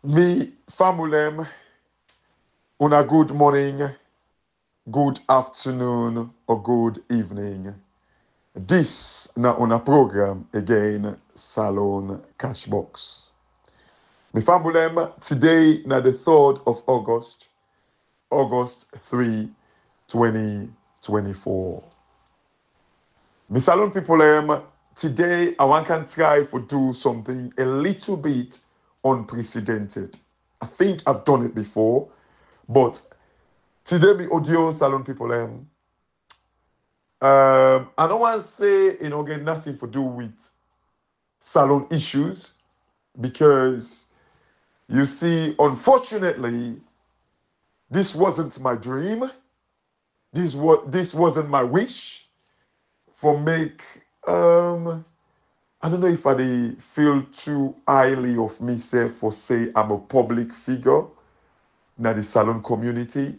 Me famulem, una good morning, good afternoon, or good evening. This na una program again, Salon Cashbox. Me famulem, today na the 3rd of August, August 3, 2024. Me salon people, today I want to try to do something a little bit unprecedented. I think I've done it before, but today me audio salon people, I don't want to say get nothing to do with salon issues because you see, unfortunately, this wasn't my dream. This wasn't my wish for make I don't know if I feel too highly of myself for say I'm a public figure in the salon community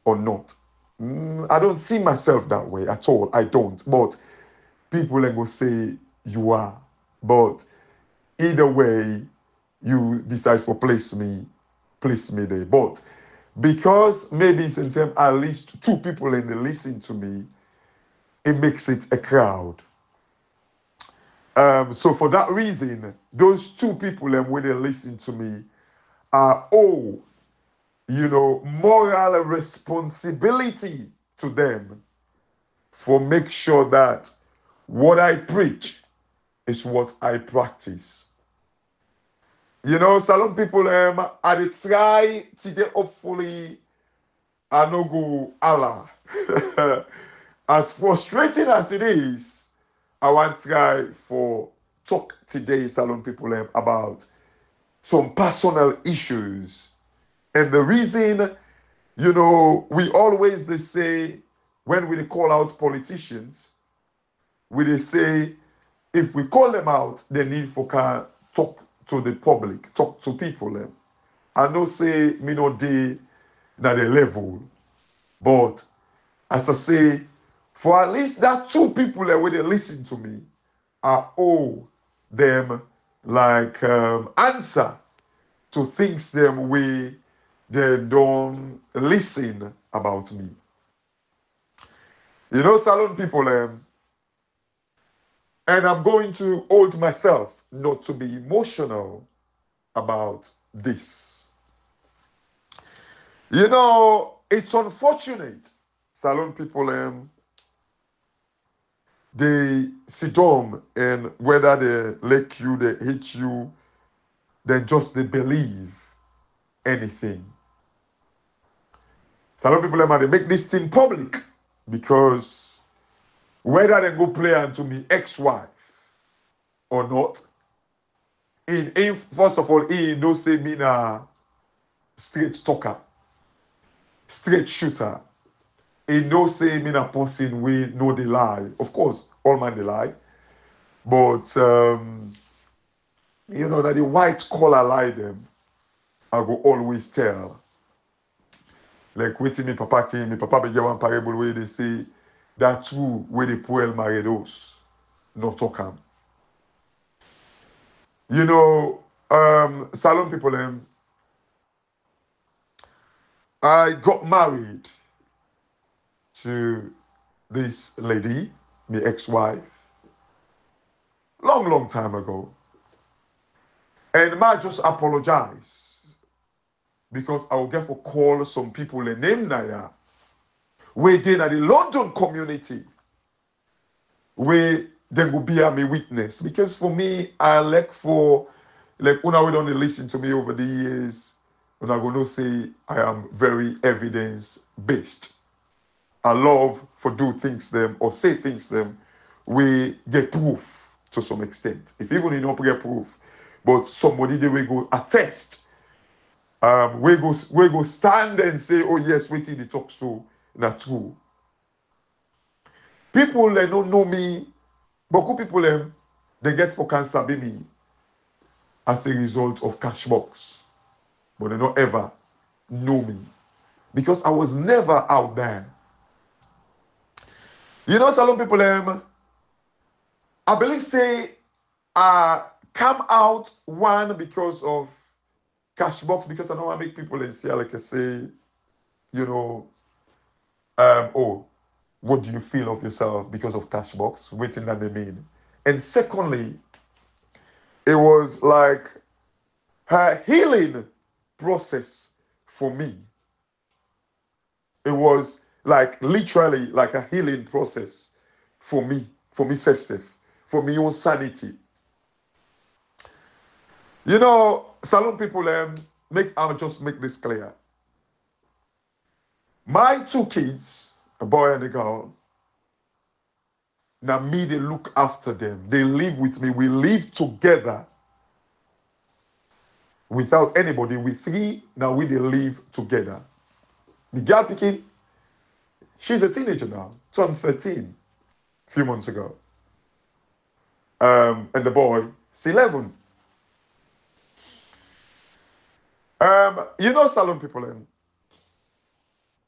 or not. I don't see myself that way at all. I don't. But people are going to say you are. But either way, you decide for place me there. But because maybe sometimes at least two people in the listen to me, it makes it a crowd. So for that reason, those two people when they listen to me are all, moral responsibility to them for make sure that what I preach is what I practice. Salon people I dey try today hopefully I no go Allah. As frustrating as it is, I want to try for talk today, salon people, about some personal issues. And the reason, we always they say when we call out politicians, we they say if we call them out, they need for can talk to the public, talk to people. I know say me no dey na the level, but as I say, for at least that two people when they listen to me, I owe them like answer to things them way they don't listen about me. Salon people, and I'm going to hold myself not to be emotional about this. It's unfortunate, salon people, they sit down and whether they like you, they hate you, they just they believe anything. Salon people, they make this thing public because whether they go play unto me ex-wife or not, first of all, he no say me na straight talker, straight shooter. He no say me na person we know the lie. Of course, all man they lie. But that the white collar lie them, I go always tell. Like waiting me papa be one parable where they say that true where they puel maridos, not talk am. Salon people, I got married to this lady, my ex-wife, long time ago. And I just apologize because I will get for call some people a name Naya. We did at the London community where they will be a me witness. Because for me, I like una we don't listen to me over the years, and I'm gonna say I am very evidence based. I love for do things them or say things them, we get proof to some extent. If even you don't get proof, but somebody they will go attest. We go stand and say, oh yes, wait till they talk so not true. People they don't know me, but good people they get for cancer be me as a result of Cashbox. But they don't ever know me. Because I was never out there. Salon people, I believe say I come out one because of cash box because I don't want to make people and say like I say, you know, oh, what do you feel of yourself because of cash box? Waiting that they mean. And secondly, it was like her healing process for me. It was like literally like a healing process for me safe, for me own sanity. You know, salon people, I'll just make this clear. My two kids, a boy and a girl, now me, they look after them. They live with me. We live together without anybody. We three, now they live together. The girl picking, she's a teenager now, turned 13 a few months ago. And the boy is 11. You know, salon people,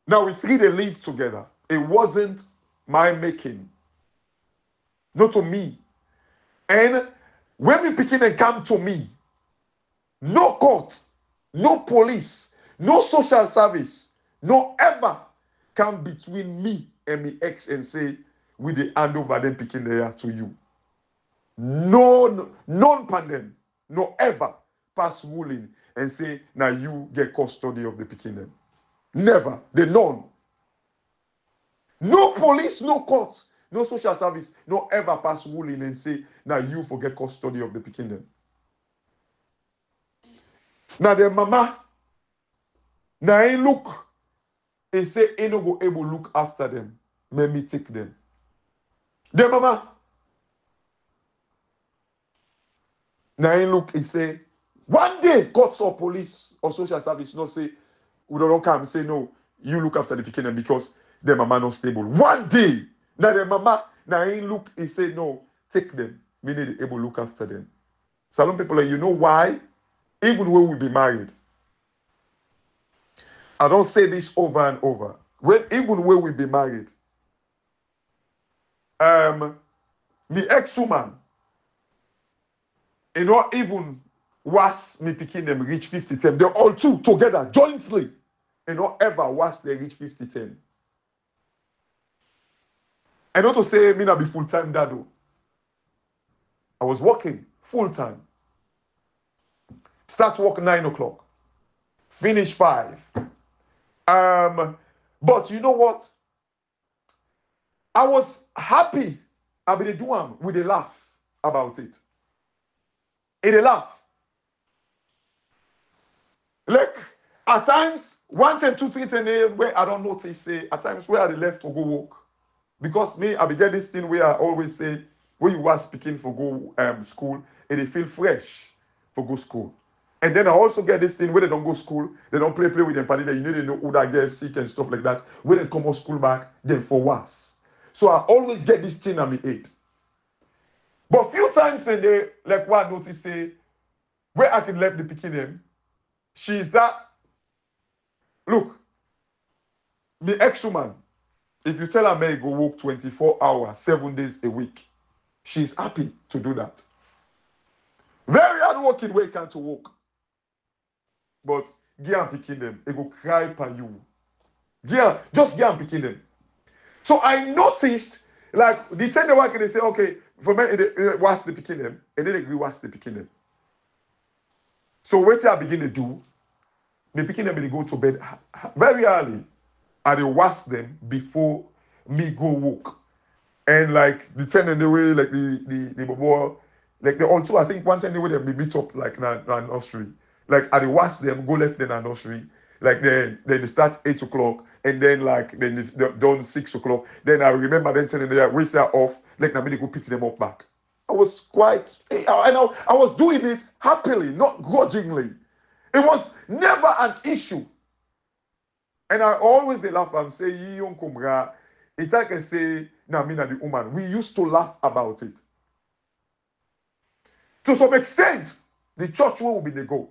now we three, they live together. It wasn't my making. Not to me. And when we picking and come to me, no court, no police, no social service, no ever come between me and my ex and say, we the hand over them picking there to you. None pandem, no ever pass ruling and say, now you get custody of the picking them. Never. They none. No police, no court, no social service, no ever pass ruling and say, now you forget custody of the picking them. Now their mama, now I look and say, I no go able look after them. Let me take them. Their mama, now I look and say, one day courts or police or social service not say, we don't come and say, no, you look after the picking because their mama not stable. One day, now their mama, now I look and say, no, take them. We need to able look after them. Salon people, you know why? Even when we be married, I don't say this over and over. Even when we be married, me ex-woman, you know, even was me picking them reach 50-10. They're all two together, jointly. You know, ever was they reach 50-10. And not to say me not be full-time dad though. I was working full-time. Start work 9 o'clock. Finish 5. But you know what? I was happy. I be do one with a laugh about it. It a laugh. Like at times, 1 10, 2 3 10 a.m. where I don't notice say at times where I left for go walk. Because me, I be get this thing where I always say when you was speaking for go school, and they feel fresh for go school. And then I also get this thing where they don't go school, they don't play with them party, you know who that gets sick and stuff like that. When they come out school back, then for worse. So I always get this thing on me head. But few times in there, like what I notice say, where I can left the picking them, she's that. Look, the ex-woman, if you tell her may go work 24 hours, 7 days a week, she's happy to do that. Very hard working way can't to work. But get and picking them, it go cry per you. Just get and picking them. So I noticed, like the time they work and they say, okay, for me, they watch the picking them, and then they agree watch the picking them. So what I begin to do, the picking them, they go to bed very early, and they watch them before me go work. And like the ten in the way, like the boy, like the all two, I think one time the way they meet up like in a nursery. Like I watch them go left in a nursery. Like then they start 8 o'clock and then like then they're done 6 o'clock. Then I remember then telling them we start off, like now me go pick them up back. I was quite I was doing it happily, not grudgingly. It was never an issue. And I always they laugh and say, it's like I say, now me and the woman, we used to laugh about it. To some extent, the church will be the go.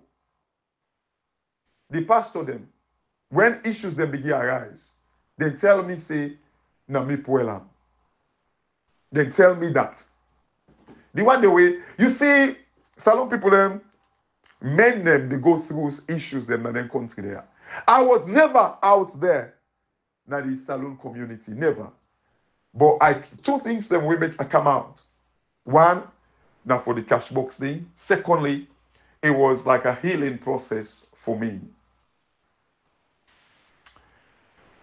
The pastor them, when issues them begin arise, they tell me, say, na me puelam. They tell me that. The one the way, you see, salon people them, Men them, they go through issues them in the country there. I was never out there in the saloon community, never. But two things them will make I come out. One, now for the cash box thing. Secondly, it was like a healing process for me.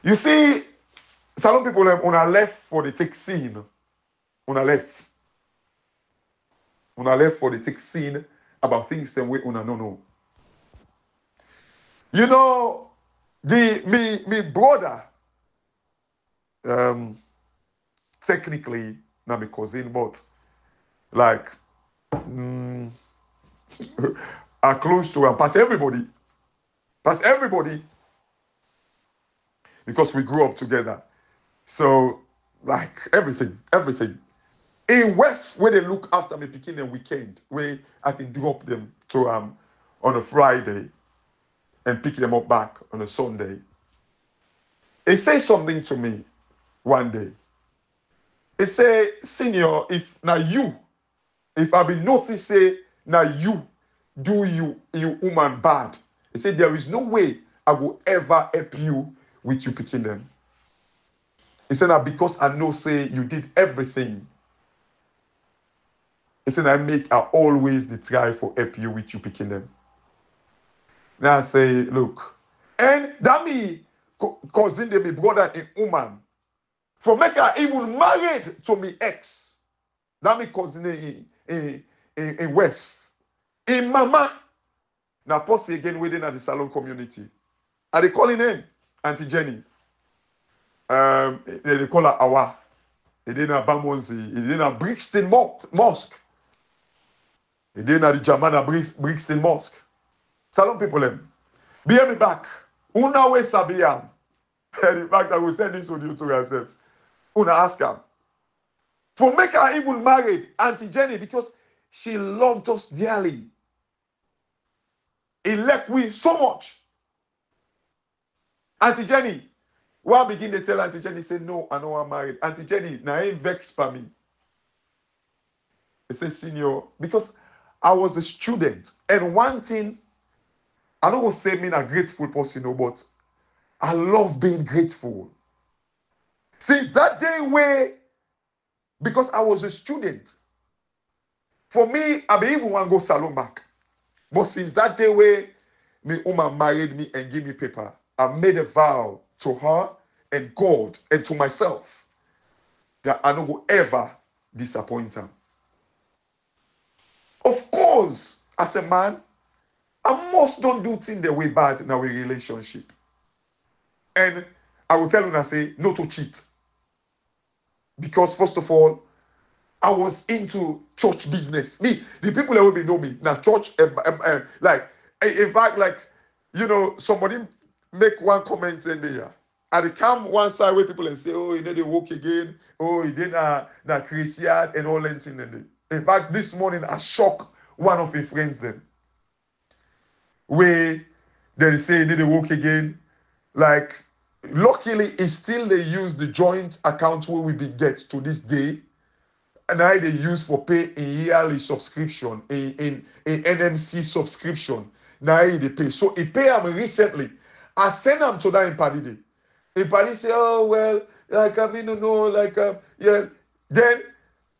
You see, some people when I left for the take scene, when I left for the take scene about things them way una no know. You know, me brother, technically not my cousin, but like are close to him, past everybody, because we grew up together. So like everything. In West, where they look after me picking them weekend, where I can drop them to on a Friday and pick them up back on a Sunday. He say something to me one day. He say, senior, if I be notice say now you do you woman bad. He said there is no way I will ever help you with you picking them. He said that because I know say you did everything. He said I always the try for help you with you picking them. Now I say, look, and that me cousin de me brother a woman. For make her even married to me ex. That me cousin in West. In mama. Now posse again within at the salon community. Are they calling name? Auntie Jenny. They call her Awa. They didn't have Bamonzi. They didn't have Brixton Mosque. They didn't have the Jamana Brixton Mosque. Salon people them. Be me back. Una we sabiam. In fact, I will send this audio to yourself. Una ask her. For make her even married, Auntie Jenny, because she loved us dearly. He left we so much. Auntie Jenny, I begin to tell Auntie Jenny, say, no, I know I'm married. Auntie Jenny, now ain't vexed for me. He says, senior, because I was a student. And one thing, I don't want to say me a grateful person, but I love being grateful. Since that day where, because I was a student, for me, I be even want to go salon back. But since that day where my woman married me and gave me paper, I made a vow to her and God and to myself that I don't go ever disappoint her. Of course, as a man, I must don't do things the way bad in our relationship. And I will tell you and I say, no to cheat. Because first of all, I was into church business. Me, the people that will be know me, now church, like, in fact, like, you know, somebody make one comment in there. And they come one side where people and say, oh, you know, they walk again. Oh, he did na Christian and all that thing. In fact, this morning, I shocked one of his friends then. Where they say they walk again. Like, luckily, it's still they use the joint account where we be get to this day. And I they use for pay in yearly subscription, in NMC subscription. Now they pay. So he pay them recently. I send them to that in Paddy. In Paddy say, oh well, like I mean, no, like yeah. Then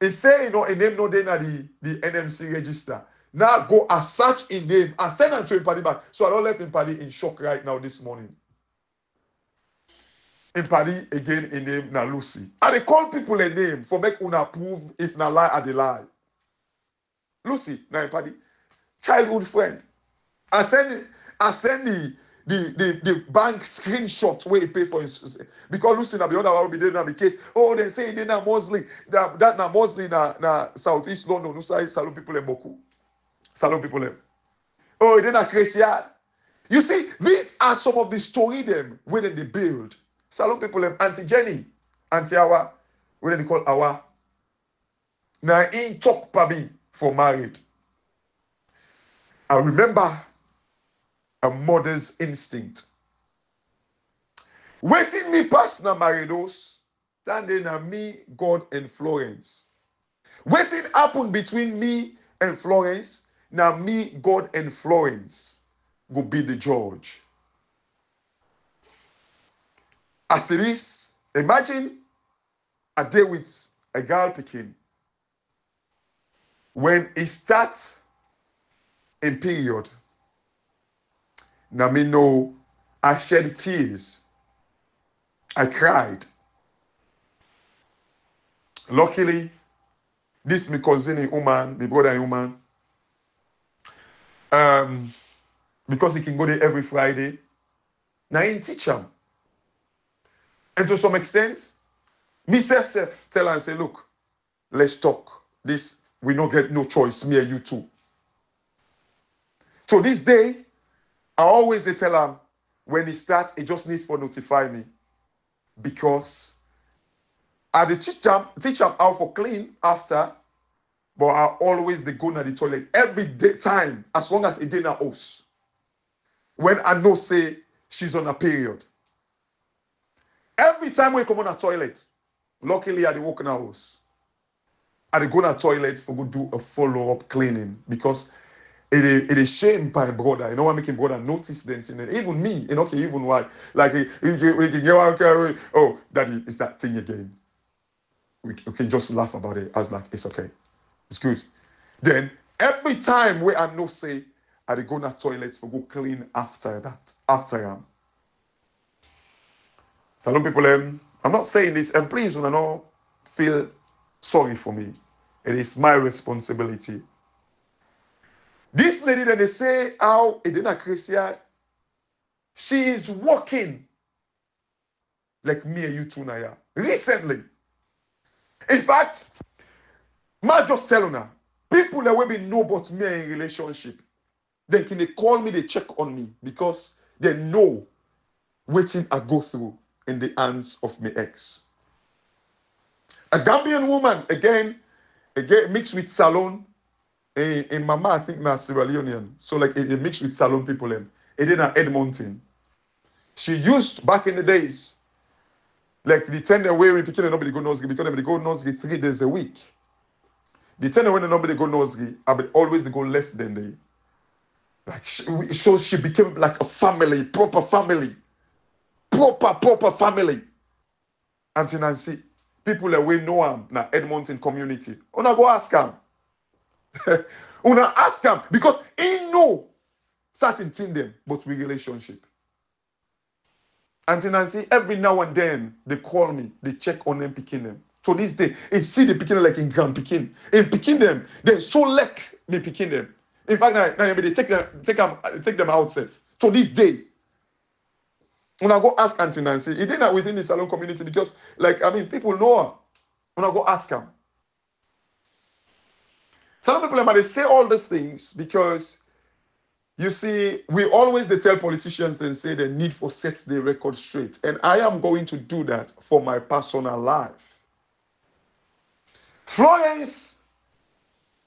he say, you know, in name no then the NMC register. Now go and search in name and send them to Paddy back. So I don't left in Paddy in shock right now this morning. In Paddy again in name na Lucy. And they call people a name for make una prove if na lie or they lie. Lucy, na in Paddy. Childhood friend. I send the bank screenshot where he pay for his because Lucy na be other will be there na the case. Oh, they say they na Mosley. That na Mosley na Southeast London. No say salon people in Boku. Salon people in. Oh, they na crazy. You see, these are some of the story them where they build. Salon people have Auntie Jenny, Auntie Awa, what they call Awa. Now in talk pabi for married. I remember a mother's instinct. Waiting me pass na maridos, standing na me, God and Florence. Waiting happen between me and Florence. Now me, God, and Florence go be the judge. As it is, imagine a day with a girl picking. When it starts in period, now me know I shed tears. I cried. Luckily, this me cousin a woman, my brother a woman, because he can go there every Friday. Now he teach him. And to some extent, me self tell her and say, look, let's talk. This, we don't get no choice, me and you too. So this day, I always they tell him, when he starts, he just need for notify me. Because I dey teach him how for clean after, but I always they go to the toilet every day time, as long as it did not house. When I know say she's on a period. Every time we come on a toilet, luckily I dey walk in the house. I dey go to the toilet for go do a follow-up cleaning because it is shame by brother. You know what making brother notice them thing. Even me, you know, okay, even why. Like we can go out, oh, daddy, it's that thing again. We can just laugh about it. I was like, it's okay. It's good. Then every time where I know say I dey go to the toilet for go clean after that. After Salon people, I'm not saying this, and please do not feel sorry for me. It is my responsibility. This lady that they say how it didn't Christian, she is working like me and you two now. Recently. In fact, man just tell her, people that will be know about me in relationship, then can they call me, they check on me because they know waiting I go through in the hands of my ex. A Gambian woman, again mixed with Salon. In Mama, I think na Sierra Leonean. So like it mixed with Salon people. It in Edmonton. She used back in the days, like the 10 away because nobody go nosy because they go nosy 3 days a week. The 10 when nobody go nosy, I would always go left then they. Like so she became like a family, proper family. Proper family. Auntie Nancy, people that we know him na Edmonton community. Una go ask him. Una ask him because he know certain thing them, but we relationship. Auntie Nancy, every now and then they call me, they check on them, picking them. To this day, they see the picking like in grand picking. In picking them, they so like me picking them. In fact, now they take them out safe. To this day. When I go ask Auntie Nancy, it did not within the Salon community because, like, I mean, people know her. When I go ask her. Some people they say all these things because, you see, we always they tell politicians and say they need for set the record straight. And I am going to do that for my personal life. Florence,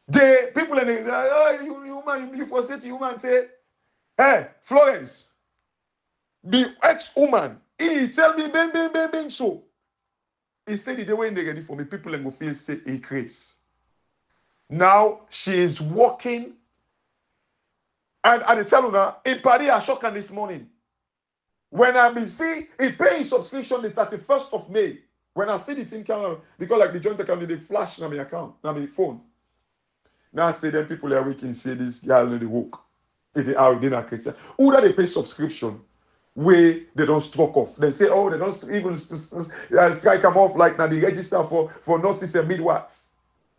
the people in the, oh, you for set you man say, hey, Florence, the ex-woman, he tell me, bang, so. He said the day when they ready for me, people will feel say a grace. Now, she is working. And I tell her, in Paris, I shocked her this morning. When I see, he paying subscription the 31st of May. When I see the thing come out, because like the joint account, they flash on my account, on my phone. Now I say, then people are waking, say this girl, they woke. They are not Christian. Who that they pay subscription? Where they don't struck off. They say, oh, they don't even strike them off like now they register for nurses and midwife.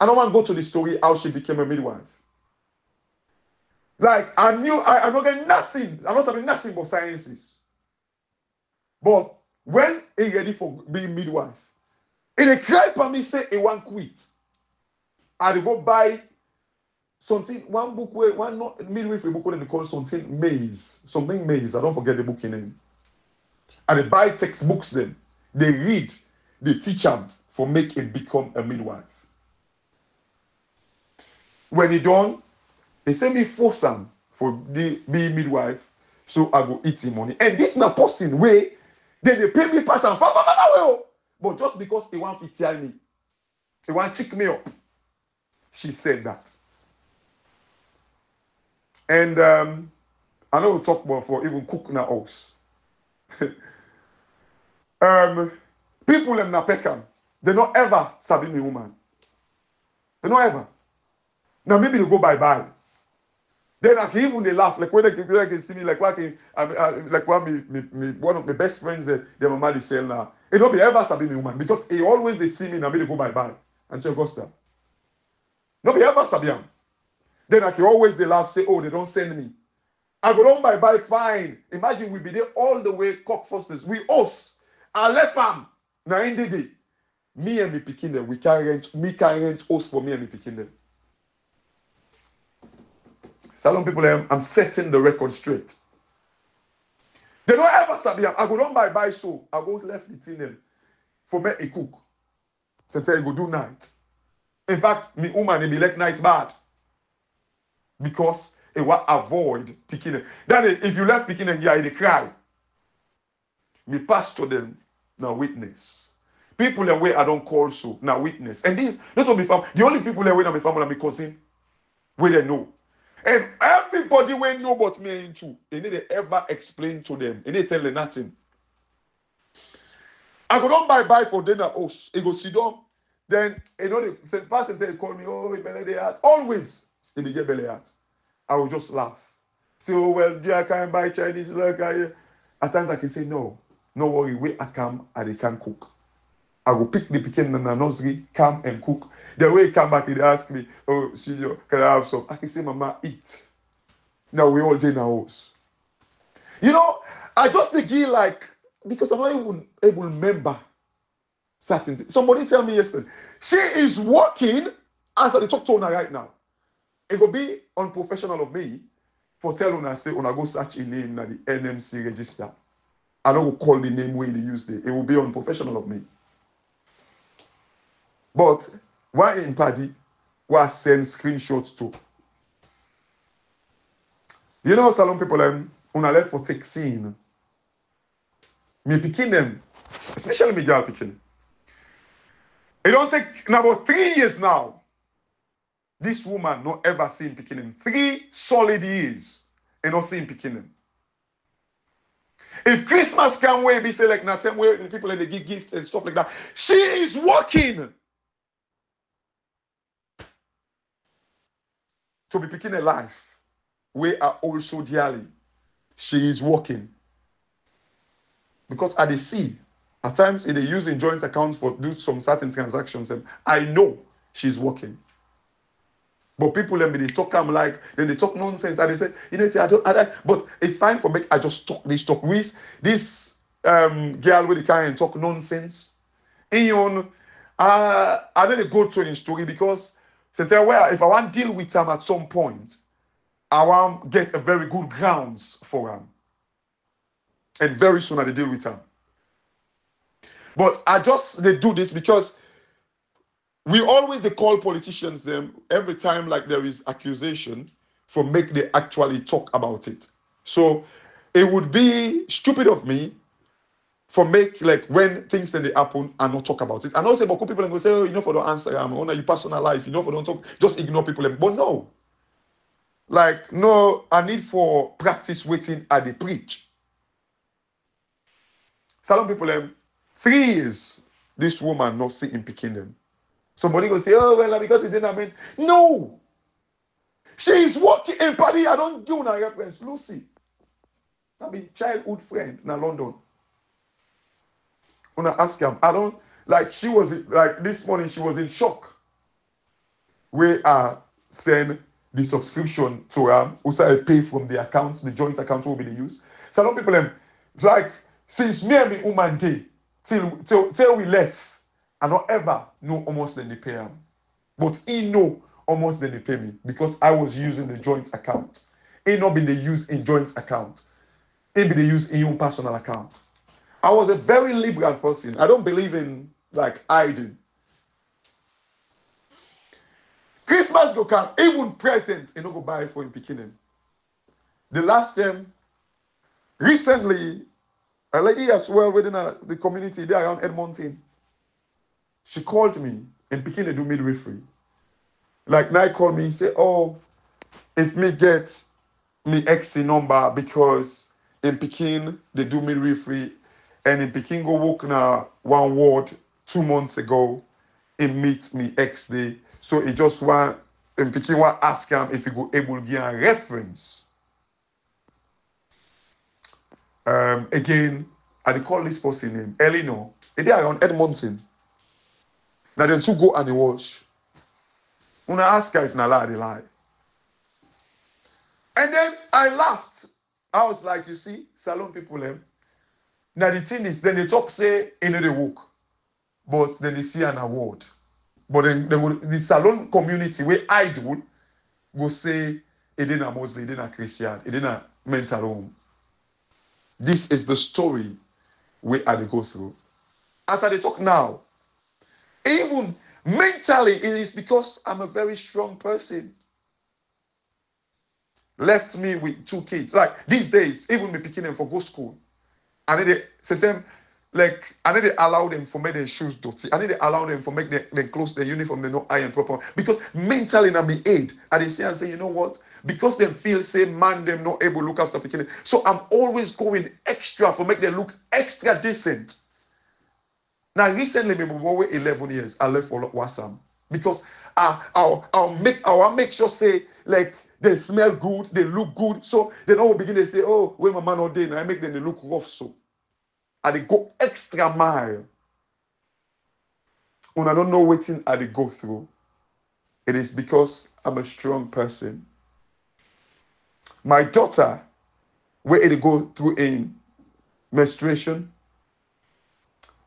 I don't want to go to the story how she became a midwife. Like I'm not getting nothing. I'm not studying nothing but sciences. But when he ready for being midwife, he cry for me say he want quit. I go buy something, one book where one not midwifery book where they call something maze. Something maze. I don't forget the book name. And they buy textbooks then. They read, they teach them for make it become a midwife. When he done, they say me force him for be midwife, so I go eat him money. And this na person way, then they pay me pass and but just because he want to tell me, he want to check me up. She said that. And I know we talk about for even cook in the house. People them na pekam. They not ever sabi me woman. They not ever. Now maybe they go bye-bye. Then I can even they laugh like when they can see me like like one of my best friends their mama they sell now. It don't be ever sabi me woman because he always they see me now they go bye-bye until Augusta. No be ever sabi am. Then I can always they laugh say oh they don't send me. I go down bye-bye fine. Imagine we be there all the way cock fosters. We us. I left am. Now in the day. Me and me picking them. We can rent house for me and me picking them. Salon people, I'm setting the record straight. They don't ever sabi. I go down bye so. I go left the thing them for me a cook. So say I go do night. In fact, me woman be like night bad. Because it will avoid picking them. Then if you left picking them, yeah, they cry. Me pass to them, now witness. People that way I don't call so, now witness. And this will be family. The only people that way that be family are my cousin, where they know. And everybody will know about me and too. They need to ever explain to them. They need to tell them nothing. I go down buy for dinner house. He go sit down. Then the person say call me, oh, belly heart. Always they be get belly heart. I will just laugh. Say, oh well, I can't buy Chinese like at times I can say no worry, wait I come and they can cook. I will pick the pikin in the nursery, come and cook. The way he come back, he ask me, oh, senior, can I have some? I can say, Mama, eat. Now we all day in our house. You know, I just think because I'm not even able to remember certain things. Somebody tell me yesterday, she is working as I talk to her right now. It will be unprofessional of me for telling her, say, when I go search a name in the NMC register. I don't call the name where they use it. It will be unprofessional of me. But why in Paddy, why send screenshots to? You know, salon people, when I left for take scene, me picking them, especially me girl picking. It don't take now about 3 years now. This woman not ever seen picking him. 3 solid years and not seen picking him. If Christmas come where be say like Natem where the people and they give gifts and stuff like that, she is working to be picking a life where are also dearly. She is working. Because at the see, at times they use in joint accounts for do some certain transactions. And I know she's working. But people let me they talk then they talk nonsense and they say, you know, I don't but it's fine for me. I just talk with this girl with the kind and talk nonsense. I didn't go through the story because if I want to deal with him at some point, I want to get a very good grounds for him. And very soon I deal with him. But they do this because we always they call politicians them every time like there is accusation for make they actually talk about it. So it would be stupid of me for make like when things then they happen and not talk about it. And also about people and go say, oh, you know, for don't answer, I'm on your personal life, you know, for don't talk, just ignore people. But no. Like, no, I need for practice waiting at the preach. Salon people, 3 years, this woman not see him picking them. Somebody go say, oh, well, because it didn't mean. No! She is working in Paris. I don't do a reference. Lucy. That be childhood friend in London. When I ask him, I don't, like, she was, like, this morning, she was in shock. Where I send the subscription to her, also I pay from the accounts, the joint account will be the use. So a lot of people, like, since me and me woman day, till we left, I don't ever know almost then they pay him. But he know almost then they pay me because I was using the joint account. He not been they use in joint account. He be they use in your personal account. I was a very liberal person. I don't believe in like hiding. Christmas go come, even presents, you know, go buy for him picking him. The last time, recently, a lady as well within the community there around Edmonton, she called me and picking to do midwifery. Like now called me and say, oh, if me get me ex number because in Peking they do me referee and in Peking go work na one ward 2 months ago. It meet me ex day. So he just want in Peking want ask him if he go able to give a reference. Again, I dey call this person name Eleanor. They are on Edmonton. Now then two go and they wash. When I ask her if na lie, they lie. And then I laughed. I was like, you see, salon people, now the thing is, then they talk, say, you know, they work. But then they see an award. But then they will, the salon community, where I do, will say, it didn't a Muslim, it didn't a Christian, it didn't a mental home. This is the story where I go through. As I talk now, even mentally, it is because I'm a very strong person. Left me with 2 kids. Like these days, even me picking them for go school. I need to like I need to allow them for make their shoes dirty. I need to allow them for make their clothes, their uniform, they not iron proper. Because mentally na me aid. I they say and say, you know what? Because them feel say man them not able to look after picking. So I'm always going extra for make them look extra decent. Now recently, maybe over 11 years, I left for Wasam because I'll make sure say like they smell good, they look good. So they don't begin to say, oh, where my man all day, and I make them they look rough. So and they go extra mile. When I don't know what thing I they go through, it is because I'm a strong person. My daughter, where they go through in menstruation,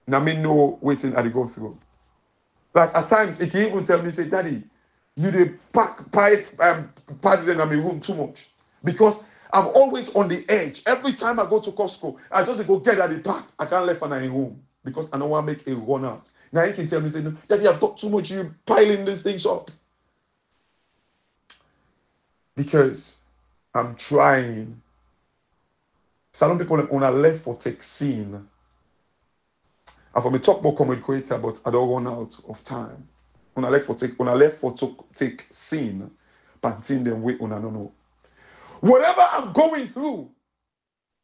now me know what thing I they go through. Like at times, it can even tell me, say, Daddy, you dey padded in my room too much. Because I'm always on the edge. Every time I go to Costco, I just go get at the pack. I can't left an in home because I don't want to make a run out. Now you can tell me, say, no, Daddy, I've got too much, you piling these things up. Because I'm trying. Some people on a left for take scene. I for me talk more COM.KOITA, but I don't run out of time. On a left for take scene, panting them way on I don't know. Whatever I'm going through,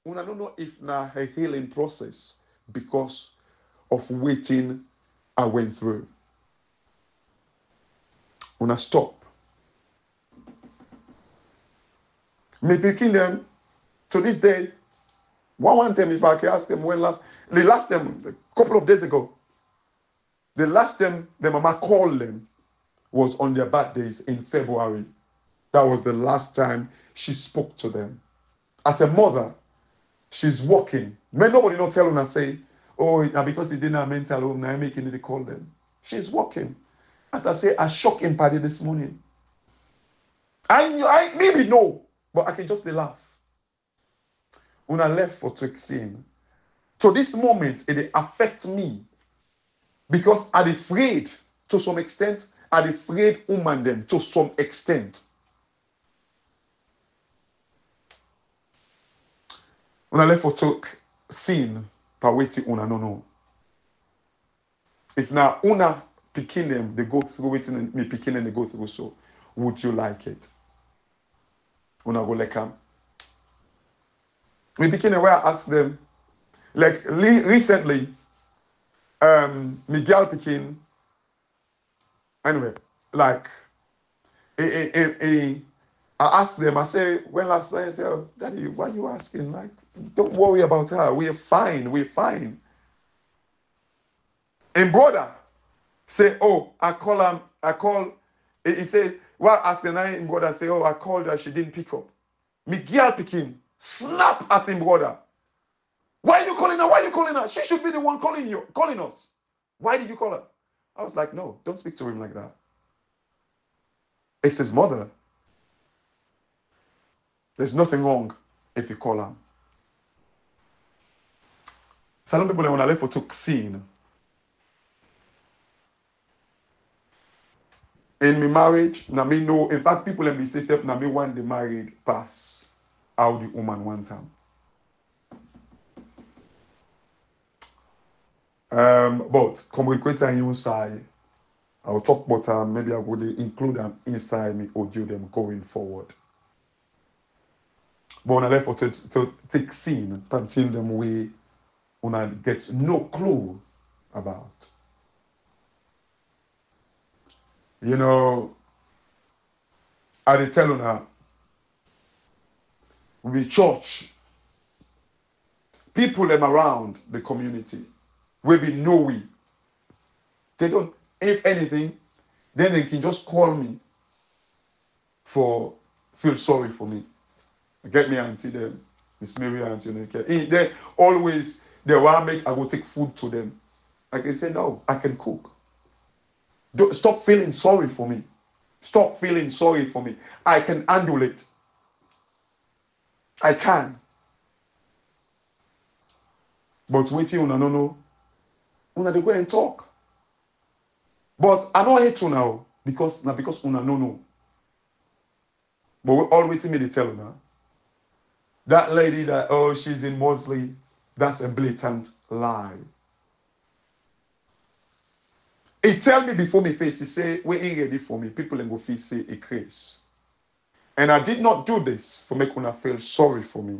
I don't know if na a healing process because of waiting I went through. When I stop, me picking them to this day. One time, if I can ask them when the last time a couple of days ago, the last time the mama called them was on their birthdays in February. That was the last time she spoke to them. As a mother, she's working. May nobody not tell her and say, oh, now because he didn't have mental home, now I'm making it to call them. She's working. As I say, I shocked him party this morning. I maybe no, but I can just laugh. When I left for Twixin, to this moment, it affect me because I'm afraid to some extent. I'm afraid woman them to some extent. When I left for Twixin, pa waiting una no no. If now una picking them, they go through waiting and me picking them, they go through. So, would you like it? Una go like them. Me picking them where I ask them. Like recently, Miguel picking. Anyway, like, I asked them. I say, when last night, I say, oh, Daddy, why are you asking? Like, don't worry about her. We're fine. We're fine. And brother say, oh, I call him. I call. He say, well, asking her, and brother say, oh, I called her. She didn't pick up. Miguel picking. Snap at him, brother. Why are you calling her? Why are you calling her? She should be the one calling us. Why did you call her? I was like, no, don't speak to him like that. It's his mother. There's nothing wrong if you call her. Some people when I left for took scene. In my marriage, na me know. In fact, people let me say self na me want the married pass how the woman one time. But COM.KOITA inside, I'll talk about maybe I would include them inside me audio them going forward. But una left for to take scene, until them way una get no clue about. You know, I dey tell una, we church, people them around the community, we be know we. They don't, if anything, then they can just call me for feel sorry for me. Get me auntie them, Miss Mary auntie them. They always they want make I go take food to them. I can say no, I can cook. Don't, stop feeling sorry for me. Stop feeling sorry for me. I can handle it. I can. But waiting una no know. Una they go and talk. But I don't hate you now because una no know. But we all waiting me to tell una. That lady that oh she's in Mosley, that's a blatant lie. He tell me before me face, he say, we ain't ready for me. People ain't go feel say a craze. And I did not do this for make una feel sorry for me.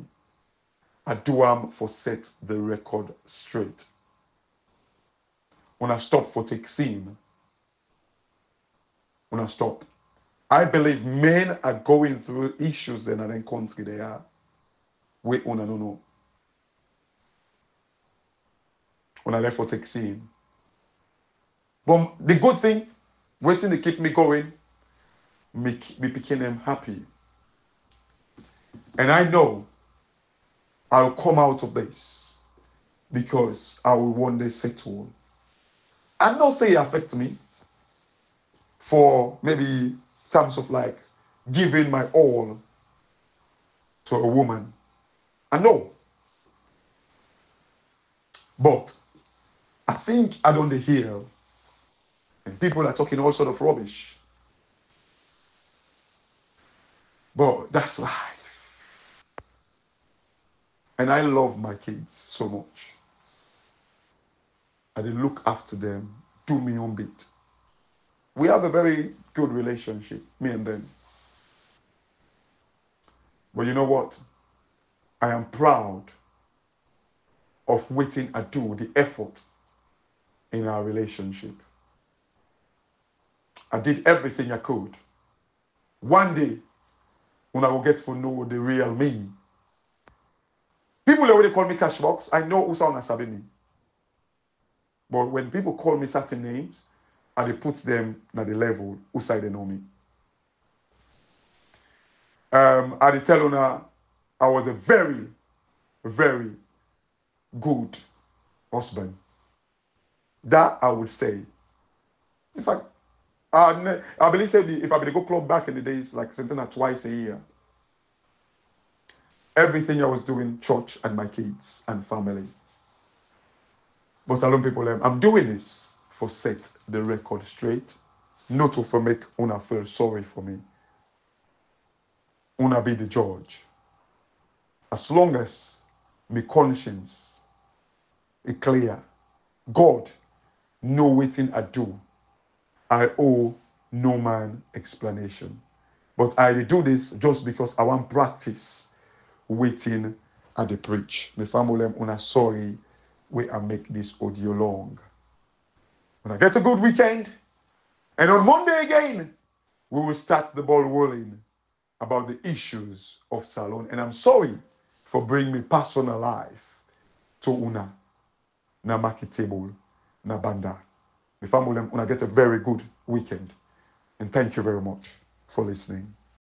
I do for set the record straight. When I stop for take scene. When I stop. I believe men are going through issues that in country they are. Wait, una no know. When I left for take scene. But the good thing, waiting to keep me going, me became them happy. And I know I'll come out of this because I will one day settle. I'm not saying it affect me for maybe terms of like giving my all to a woman. I know. But I think I don't hear and people are talking all sort of rubbish. But that's life. And I love my kids so much. I look after them, do me own bit. We have a very good relationship, me and them. But you know what? I am proud of waiting I do the effort in our relationship. I did everything I could. One day, when I will get to know the real me. People already call me Cashbox. I know who's on sabi me. But when people call me certain names, and they put them at the level who side they know me. I did tell her I was a very, very good husband. That I would say. In fact, I believe if I go club back in the days, like something like twice a year, everything I was doing, church and my kids and family. But salon people, I'm doing this for set the record straight, not to for make una feel sorry for me. Una be the judge. As long as my conscience is clear, God know waiting I do. I owe no man explanation. But I do this just because I want practice waiting at the preach. My family una sorry where I make this audio long. When I get a good weekend, and on Monday again, we will start the ball rolling about the issues of Salon. And I'm sorry for bringing me personal life to una na market table na banda. My family una get a very good weekend. And thank you very much for listening.